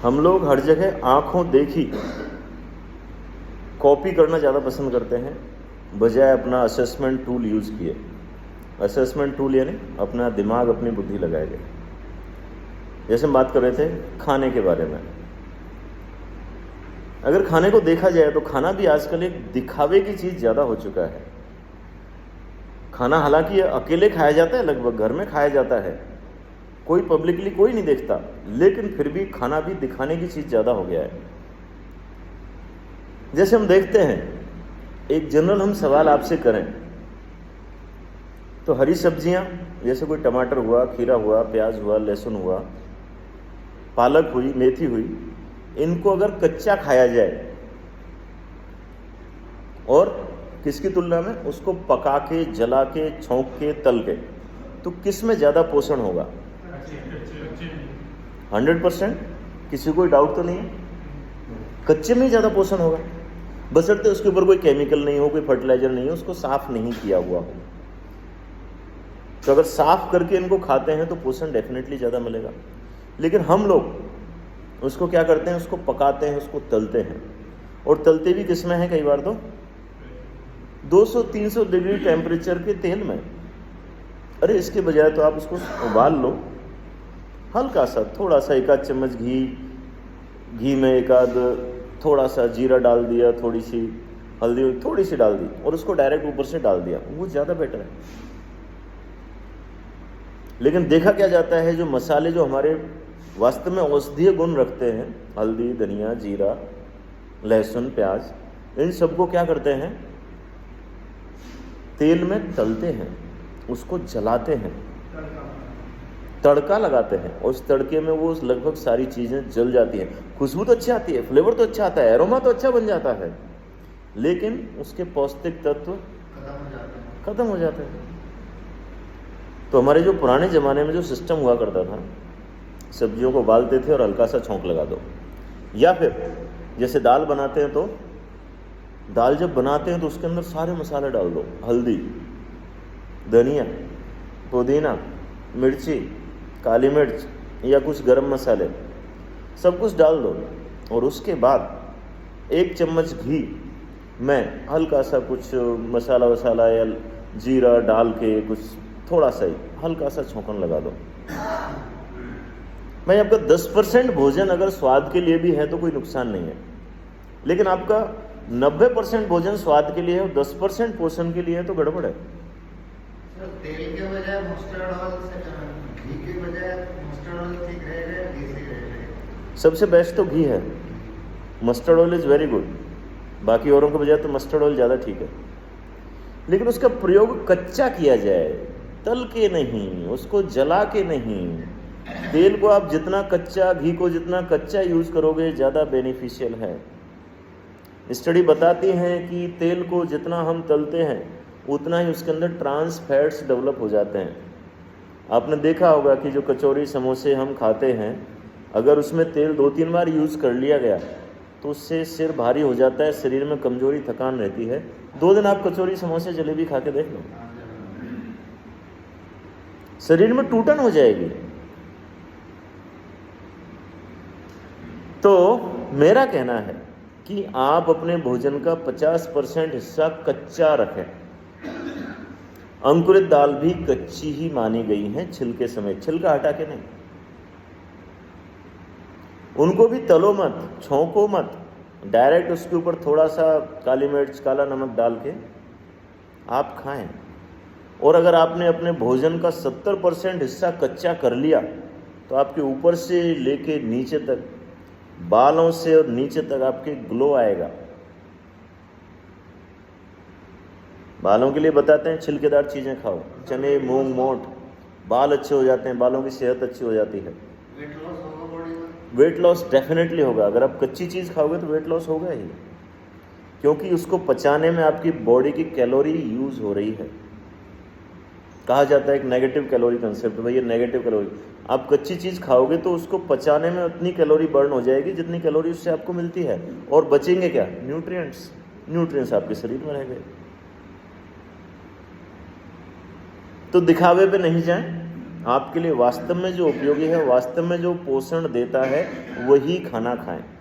हम लोग हर जगह आंखों देखी कॉपी करना ज़्यादा पसंद करते हैं बजाय अपना असेसमेंट टूल यूज़ किए। असेसमेंट टूल यानी अपना दिमाग, अपनी बुद्धि लगाएंगे। जैसे हम बात कर रहे थे खाने के बारे में, अगर खाने को देखा जाए तो खाना भी आजकल एक दिखावे की चीज़ ज़्यादा हो चुका है। खाना हालांकि अकेले खाया जाता है, लगभग घर में खाया जाता है, कोई पब्लिकली कोई नहीं देखता, लेकिन फिर भी खाना भी दिखाने की चीज़ ज़्यादा हो गया है। जैसे हम देखते हैं, एक जनरल हम सवाल आपसे करें तो हरी सब्जियां जैसे कोई टमाटर हुआ, खीरा हुआ, प्याज हुआ, लहसुन हुआ, पालक हुई, मेथी हुई, इनको अगर कच्चा खाया जाए और किसकी तुलना में उसको पका के, जला के, छौंक के, तल के, तो किस में ज़्यादा पोषण होगा? 100%, किसी कोई डाउट तो नहीं है, कच्चे में ही ज़्यादा पोषण होगा, बशर्ते उसके ऊपर कोई केमिकल नहीं हो, कोई फर्टिलाइजर नहीं हो, उसको साफ नहीं किया हुआ हो। तो अगर साफ करके इनको खाते हैं तो पोषण डेफिनेटली ज़्यादा मिलेगा। लेकिन हम लोग उसको क्या करते हैं, उसको पकाते हैं, उसको तलते हैं, और तलते भी किस में है? कई बार तो 200-300 डिग्री टेम्परेचर के तेल में। अरे इसके बजाय तो आप उसको उबाल लो, हल्का सा, थोड़ा सा, एक आध चम्मच घी में एक आध थोड़ा सा जीरा डाल दिया, थोड़ी सी हल्दी थोड़ी सी डाल दी, और उसको डायरेक्ट ऊपर से डाल दिया, वो ज़्यादा बेटर है। लेकिन देखा क्या जाता है, जो मसाले जो हमारे वास्तव में औषधीय गुण रखते हैं, हल्दी, धनिया, जीरा, लहसुन, प्याज, इन सबको क्या करते हैं? तेल में तलते हैं, उसको जलाते हैं, तड़का लगाते हैं, और उस तड़के में वो लगभग सारी चीज़ें जल जाती हैं। खुशबू तो अच्छी आती है, फ्लेवर तो अच्छा आता है, एरोमा तो अच्छा बन जाता है, लेकिन उसके पौष्टिक तत्व खत्म हो जाते हैं। तो हमारे जो पुराने ज़माने में जो सिस्टम हुआ करता था, सब्जियों को उबालते थे और हल्का सा छौंक लगा दो, या फिर जैसे दाल बनाते हैं, तो दाल जब बनाते हैं तो उसके अंदर सारे मसाले डाल दो, हल्दी, धनिया, पुदीना, मिर्ची, काली मिर्च या कुछ गरम मसाले, सब कुछ डाल दो, और उसके बाद 1 चम्मच घी में हल्का सा कुछ मसाला वसाला या जीरा डाल के, कुछ थोड़ा सा ही हल्का सा छौंकन लगा दो। भाई आपका 10% भोजन अगर स्वाद के लिए भी है तो कोई नुकसान नहीं है, लेकिन आपका 90% भोजन स्वाद के लिए है और 10% पोषण के लिए है तो गड़बड़ है। तेल के बजाय मस्टर्ड ऑयल, घी के बजाय मस्टर्ड ऑयल ठीक रहेगा या घी सही रहेगा? सबसे बेस्ट तो घी है, mustard oil is very good, बाकी औरों के बजाय तो मस्टर्ड ऑयल ज़्यादा ठीक है। लेकिन उसका प्रयोग कच्चा किया जाए, तल के नहीं, उसको जला के नहीं। तेल को आप जितना कच्चा, घी को जितना कच्चा यूज़ करोगे ज़्यादा बेनिफिशियल है। स्टडी बताती हैं कि तेल को जितना हम तलते हैं उतना ही उसके अंदर ट्रांस फैट्स डेवलप हो जाते हैं। आपने देखा होगा कि जो कचौरी समोसे हम खाते हैं, अगर उसमें तेल 2-3 बार यूज़ कर लिया गया तो उससे सिर भारी हो जाता है, शरीर में कमजोरी, थकान रहती है। 2 दिन आप कचौरी समोसे जलेबी खा के देख लो, शरीर में टूटन हो जाएगी। तो मेरा कहना है कि आप अपने भोजन का 50% हिस्सा कच्चा रखें। अंकुरित दाल भी कच्ची ही मानी गई है, छिलके समेत, छिलका हटा के नहीं। उनको भी तलो मत, छौंको मत, डायरेक्ट उसके ऊपर थोड़ा सा काली मिर्च, काला नमक डाल के आप खाएं। और अगर आपने अपने भोजन का 70% हिस्सा कच्चा कर लिया तो आपके ऊपर से लेके नीचे तक, बालों से और नीचे तक आपके ग्लो आएगा। बालों के लिए बताते हैं छिलकेदार चीज़ें खाओ, चने, मूंग, मोठ, बाल अच्छे हो जाते हैं, बालों की सेहत अच्छी हो जाती है। वेट लॉस होगा बॉडी में? वेट लॉस डेफिनेटली होगा। अगर आप कच्ची चीज़ खाओगे तो वेट लॉस होगा ही, क्योंकि उसको पचाने में आपकी बॉडी की कैलोरी यूज़ हो रही है। कहा जाता है एक नेगेटिव कैलोरी कंसेप्ट, भाई ये नेगेटिव कैलोरी, आप कच्ची चीज़ खाओगे तो उसको पचाने में उतनी कैलोरी बर्न हो जाएगी जितनी कैलोरी उससे आपको मिलती है, और बचेंगे क्या? न्यूट्रिएंट्स आपके शरीर में रह गए। तो दिखावे पे नहीं जाएं, आपके लिए वास्तव में जो उपयोगी है, वास्तव में जो पोषण देता है, वही खाना खाएं।